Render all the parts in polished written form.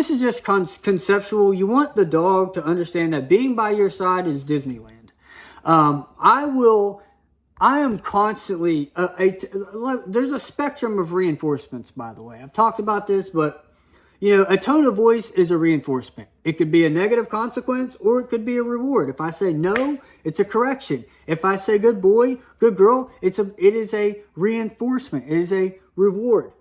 This is just conceptual. You want the dog to understand that being by your side is Disneyland. I am constantly, there's a spectrum of reinforcements, by the way. I've talked about this, but, you know, a tone of voice is a reinforcement. It could be a negative consequence, or it could be a reward. If I say no, it's a correction. If I say good boy, good girl, it is a reinforcement. It is a reward.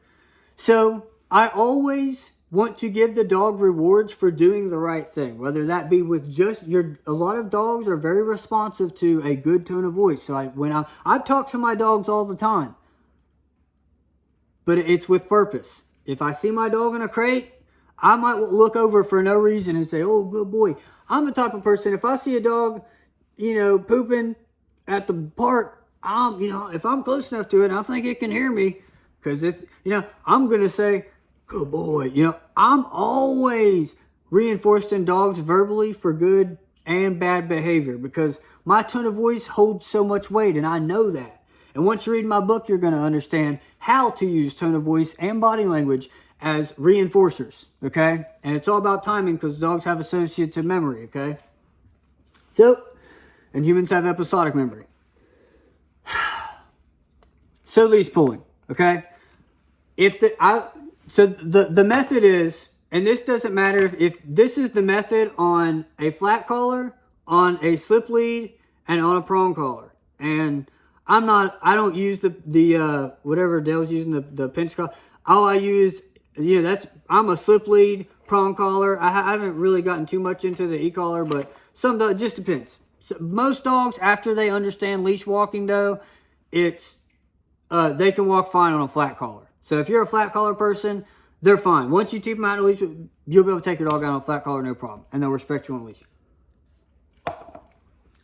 So I always want to give the dog rewards for doing the right thing, whether that be with just a lot of dogs are very responsive to a good tone of voice. So I talk to my dogs all the time, but it's with purpose. If I see my dog in a crate, I might look over for no reason and say, oh, good boy. I'm the type of person, if I see a dog, you know, pooping at the park, if I'm close enough to it and I think it can hear me, because it's, you know, I'm going to say, good boy. You know, I'm always reinforcing dogs verbally for good and bad behavior, because my tone of voice holds so much weight, and I know that. And once you read my book, you're going to understand how to use tone of voice and body language as reinforcers, okay? And it's all about timing, because dogs have associative memory, okay? So, and humans have episodic memory. So leash pulling, okay? So the method is, and this doesn't matter if this is the method on a flat collar, on a slip lead, and on a prong collar. And I don't use the whatever Dale's using, the pinch collar. All I use, I'm a slip lead, prong collar. I haven't really gotten too much into the e-collar, but it just depends. So most dogs, after they understand leash walking though, they can walk fine on a flat collar. So if you're a flat collar person, they're fine. Once you keep them out of leash, you'll be able to take your dog out on a flat collar, no problem. And they'll respect you on leash.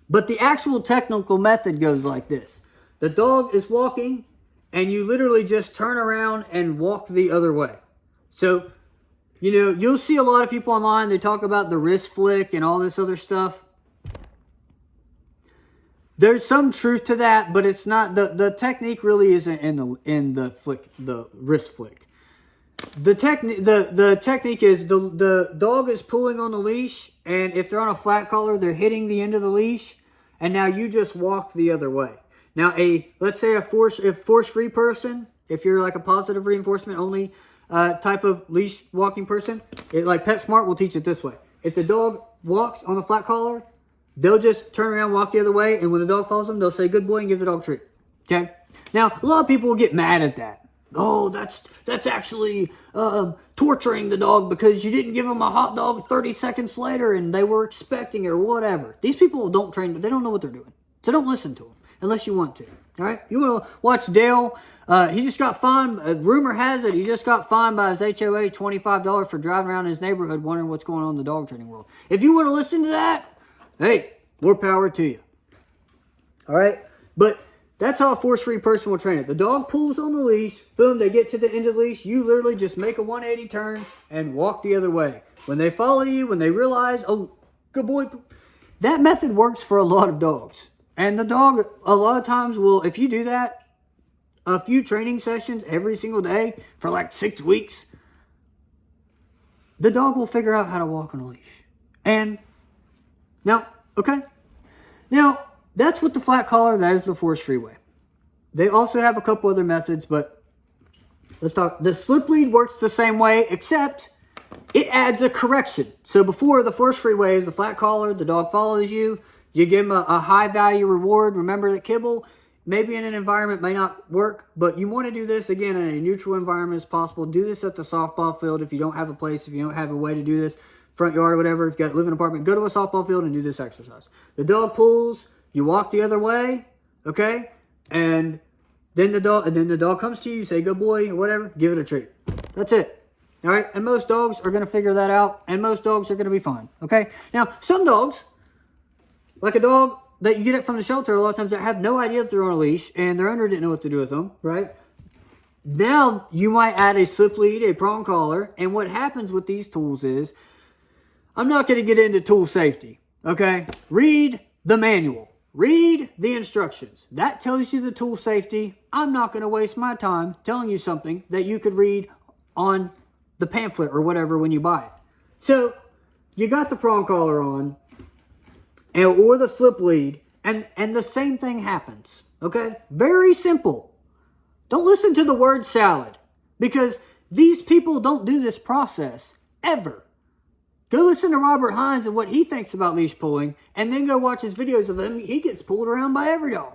But the actual technical method goes like this. The dog is walking, and you literally just turn around and walk the other way. So, you know, you'll see a lot of people online, they talk about the wrist flick and all this other stuff. There's some truth to that, but it's not, the technique really isn't in the wrist flick. The technique is the dog is pulling on the leash, and if they're on a flat collar, they're hitting the end of the leash, and now you just walk the other way. Now let's say a force-free person, if you're like a positive reinforcement only type of leash walking person, like PetSmart will teach it this way. If the dog walks on the flat collar, they'll just turn around, walk the other way, and when the dog follows them, they'll say, good boy, and give the dog a treat. Okay? Now, a lot of people will get mad at that. Oh, that's actually torturing the dog because you didn't give them a hot dog 30 seconds later and they were expecting it or whatever. These people don't train, they don't know what they're doing. So don't listen to them unless you want to. All right? You want to watch Dale. He just got fined. Rumor has it he just got fined by his HOA $25 for driving around his neighborhood wondering what's going on in the dog training world. If you want to listen to that, hey, more power to you. All right? But that's how a force-free person will train it. The dog pulls on the leash. Boom, they get to the end of the leash. You literally just make a 180 turn and walk the other way. When they follow you, when they realize, oh, good boy. That method works for a lot of dogs. And the dog, a lot of times, will, if you do that, a few training sessions every single day for like 6 weeks, the dog will figure out how to walk on a leash. And now, okay. Now, that's with the flat collar. That is the force-free way. They also have a couple other methods, but let's talk. The slip lead works the same way, except it adds a correction. So before, the force-free way is the flat collar. The dog follows you. You give them a high-value reward. Remember that kibble, maybe in an environment may not work, but you want to do this, again, in a neutral environment as possible. Do this at the softball field if you don't have a place, if you don't have a way to do this, front yard or whatever. If you live in an apartment, go to a softball field and do this exercise. The dog pulls. You walk the other way, okay? And then the dog comes to you, say good boy or whatever, give it a treat. That's it. All right? And most dogs are going to figure that out, and most dogs are going to be fine, okay? Now, some dogs, like a dog that you get it from the shelter, a lot of times they have no idea that they're on a leash, and their owner didn't know what to do with them, right? Now, you might add a slip lead, a prong collar, and what happens with these tools is, I'm not going to get into tool safety, okay? Read the manual. Read the instructions. That tells you the tool safety. I'm not going to waste my time telling you something that you could read on the pamphlet or whatever when you buy it. So you got the prong collar on, or the slip lead, and the same thing happens. Okay? Very simple. Don't listen to the word salad, because these people don't do this process ever. Go listen to Robert Hines and what he thinks about leash pulling, and then go watch his videos of him. He gets pulled around by every dog.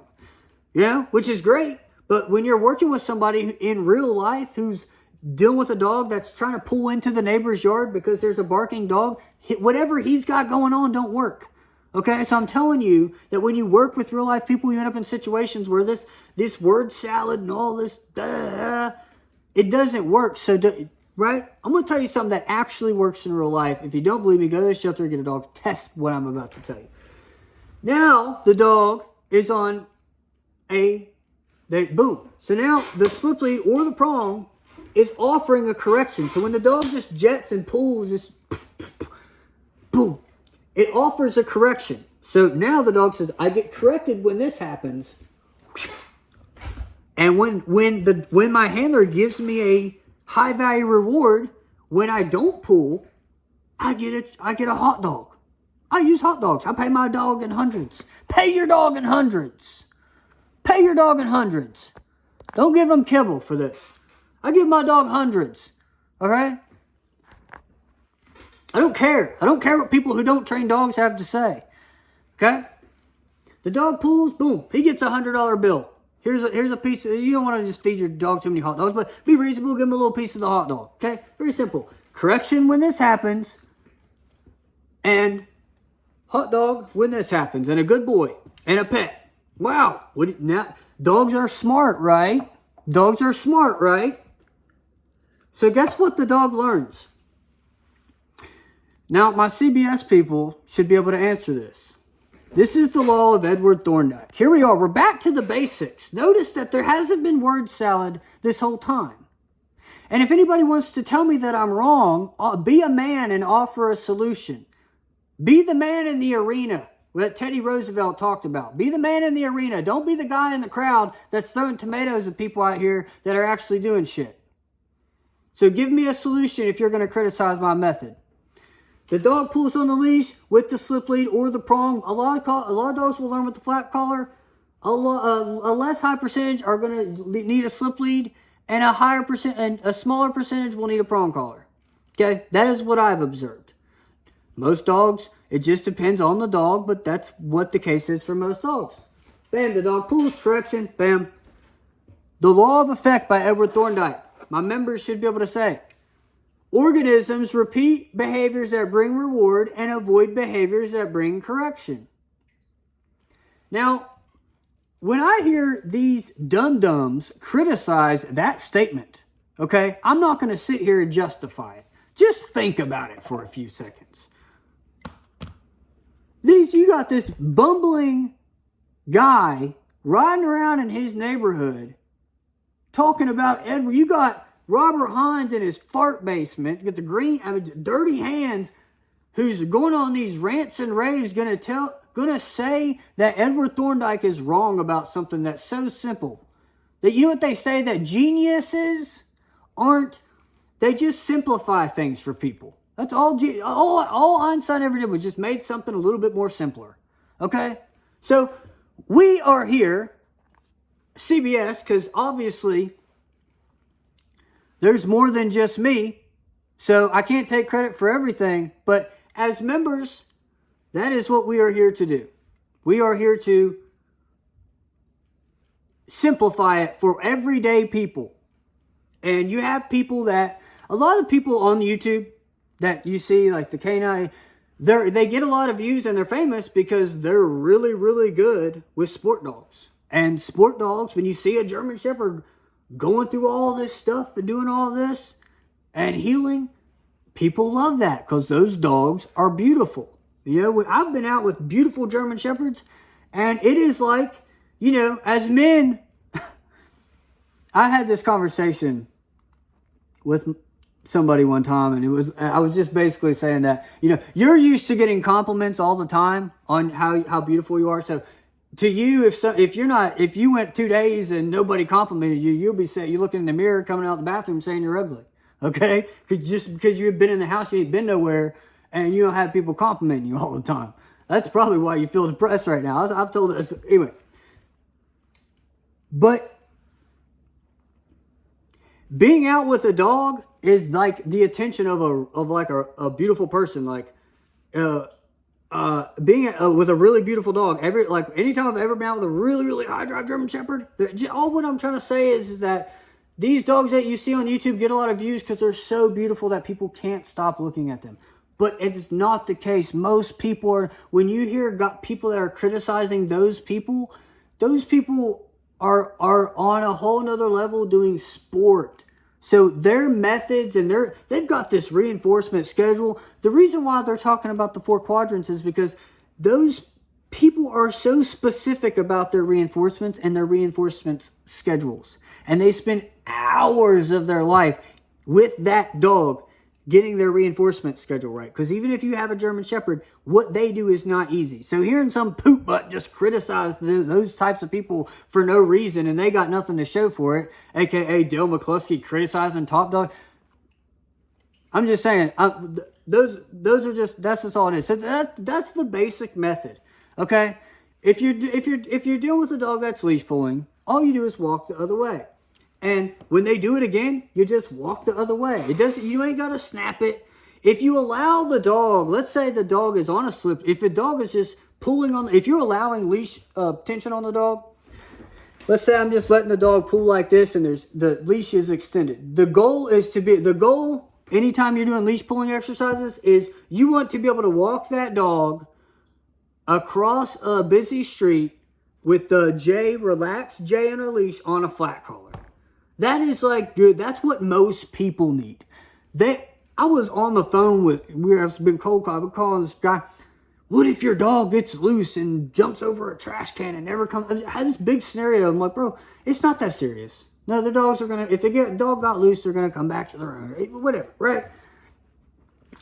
Which is great. But when you're working with somebody in real life who's dealing with a dog that's trying to pull into the neighbor's yard because there's a barking dog, whatever he's got going on don't work. Okay, so I'm telling you that when you work with real life people, you end up in situations where this word salad and all this, it doesn't work. So, right? I'm going to tell you something that actually works in real life. If you don't believe me, go to the shelter, get a dog, test what I'm about to tell you. Now, the dog is on boom. So now the slip lead or the prong is offering a correction. So when the dog just jets and pulls, just boom, it offers a correction. So now the dog says, I get corrected when this happens. And when my handler gives me a high value reward, when I don't pull, I get a hot dog. I use hot dogs. I pay my dog in hundreds. Pay your dog in hundreds. Pay your dog in hundreds. Don't give them kibble for this. I give my dog hundreds. All right? I don't care. I don't care what people who don't train dogs have to say. Okay? The dog pulls, boom. He gets a $100 bill. Here's a piece. You don't want to just feed your dog too many hot dogs, but be reasonable. Give him a little piece of the hot dog. Okay? Very simple. Correction when this happens. And hot dog when this happens. And a good boy. And a pet. Wow. Now, dogs are smart, right? Dogs are smart, right? So guess what the dog learns? Now, my CBS people should be able to answer this. This is the law of Edward Thorndike. Here we are. We're back to the basics. Notice that there hasn't been word salad this whole time. And if anybody wants to tell me that I'm wrong, be a man and offer a solution. Be the man in the arena that Teddy Roosevelt talked about. Be the man in the arena. Don't be the guy in the crowd that's throwing tomatoes at people out here that are actually doing shit. So give me a solution if you're going to criticize my method. The dog pulls on the leash with the slip lead or the prong. A lot of dogs will learn with the flat collar. A less high percentage are going to need a slip lead, and a smaller percentage will need a prong collar. Okay, that is what I've observed. Most dogs, it just depends on the dog, but that's what the case is for most dogs. Bam, the dog pulls, correction, bam. The law of effect by Edward Thorndike. My members should be able to say, organisms repeat behaviors that bring reward and avoid behaviors that bring correction. Now, when I hear these dum-dums criticize that statement, okay, I'm not going to sit here and justify it. Just think about it for a few seconds. You got this bumbling guy riding around in his neighborhood talking about Edward. You got Robert Hines in his fart basement, with the dirty hands, who's going on these rants and raves, gonna say that Edward Thorndike is wrong about something that's so simple. That, you know what they say, that geniuses they just simplify things for people. That's all Einstein ever did was just made something a little bit more simpler. Okay? So we are here, CBS, because obviously there's more than just me. So I can't take credit for everything. But as members, that is what we are here to do. We are here to simplify it for everyday people. And you have people a lot of people on YouTube that you see, like the canine, they get a lot of views and they're famous because they're really, really good with sport dogs. And sport dogs, when you see a German Shepherd going through all this stuff and doing all this and healing, people love that because those dogs are beautiful. You know, I've been out with beautiful German Shepherds, and it is like, you know, as men, I had this conversation with somebody one time, and I was just basically saying that, you know, you're used to getting compliments all the time on how beautiful you are. So to you, if you went 2 days and nobody complimented you, you'll be saying, you're looking in the mirror coming out the bathroom saying you're ugly. okay? Just because you've been in the house, you ain't been nowhere, and you don't have people complimenting you all the time. That's probably why you feel depressed right now. I've told this anyway. But being out with a dog is like the attention of a beautiful person. Like being with a really beautiful dog. Anytime I've ever been out with a really high drive German Shepherd, all what I'm trying to say is that these dogs that you see on YouTube get a lot of views because they're so beautiful that people can't stop looking at them. But it's not the case. Most people are, when you hear people that are criticizing those people are on a whole nother level doing sport. So their methods and they've got this reinforcement schedule. The reason why they're talking about the 4 quadrants is because those people are so specific about their reinforcements and their reinforcement schedules. And they spend hours of their life with that dog getting their reinforcement schedule right. Because even if you have a German Shepherd, what they do is not easy. So hearing some poop butt just criticize those types of people for no reason and they got nothing to show for it, aka Dale McCluskey criticizing Top Dog. I'm just saying, those are that's just all it is. So that's the basic method. Okay, if you're dealing with a dog that's leash pulling, all you do is walk the other way. And when they do it again, you just walk the other way. You ain't got to snap it. If you allow the dog, let's say the dog is on a slip. If the dog is just pulling on, if you're allowing leash tension on the dog, let's say I'm just letting the dog pull like this and the leash is extended. The goal anytime you're doing leash pulling exercises is you want to be able to walk that dog across a busy street with the relaxed J in a leash on a flat collar. That is like good. That's what most people need. I was on the phone I've been calling this guy. What if your dog gets loose and jumps over a trash can and never comes? I had this big scenario. I'm like, bro, it's not that serious. No, the dogs are going to, if dog got loose, they're going to come back to their owner. Whatever, right?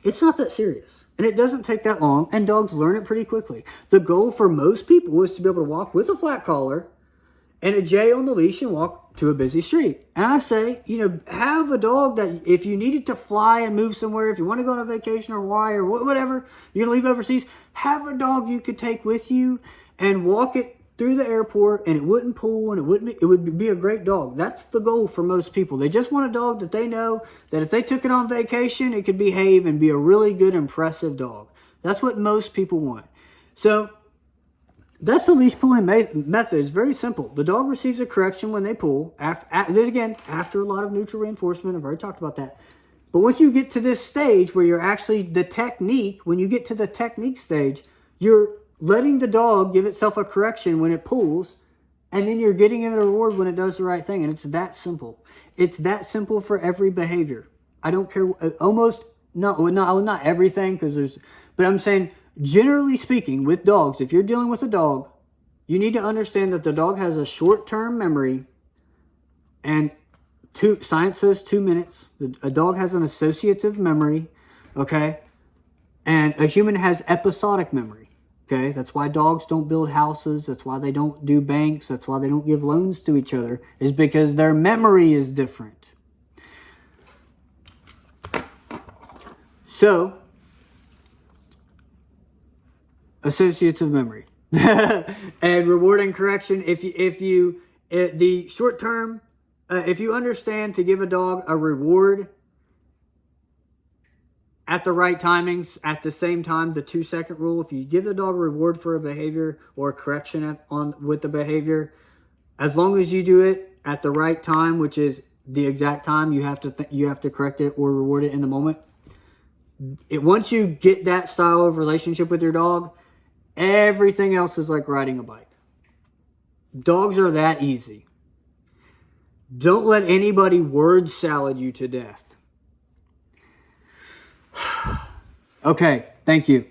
It's not that serious. And it doesn't take that long. And dogs learn it pretty quickly. The goal for most people is to be able to walk with a flat collar and a J on the leash and walk to a busy street. And I say, have a dog that if you needed to fly and move somewhere, if you want to go on a vacation or Hawaii or whatever, you're going to leave overseas, have a dog you could take with you and walk it through the airport and it wouldn't pull and it would be a great dog. That's the goal for most people. They just want a dog that they know that if they took it on vacation, it could behave and be a really good, impressive dog. That's what most people want. So that's the leash pulling method. It's very simple. The dog receives a correction when they pull. After a lot of neutral reinforcement. I've already talked about that. But once you get to this stage where you're actually when you get to the technique stage, you're letting the dog give itself a correction when it pulls, and then you're getting it a reward when it does the right thing. And it's that simple. It's that simple for every behavior. I don't care. Not everything, but I'm saying, generally speaking, with dogs, if you're dealing with a dog, you need to understand that the dog has a short-term memory, and science says 2 minutes. A dog has an associative memory, okay? And a human has episodic memory, okay? That's why dogs don't build houses. That's why they don't do banks. That's why they don't give loans to each other, is because their memory is different. So, associative memory and reward and correction. The short term, if you understand to give a dog a reward at the right timings, at the same time, the 2-second rule, if you give the dog a reward for a behavior or a correction with the behavior, as long as you do it at the right time, which is the exact time you have to correct it or reward it in the moment. Once you get that style of relationship with your dog, everything else is like riding a bike. Dogs are that easy. Don't let anybody word salad you to death. Okay, thank you.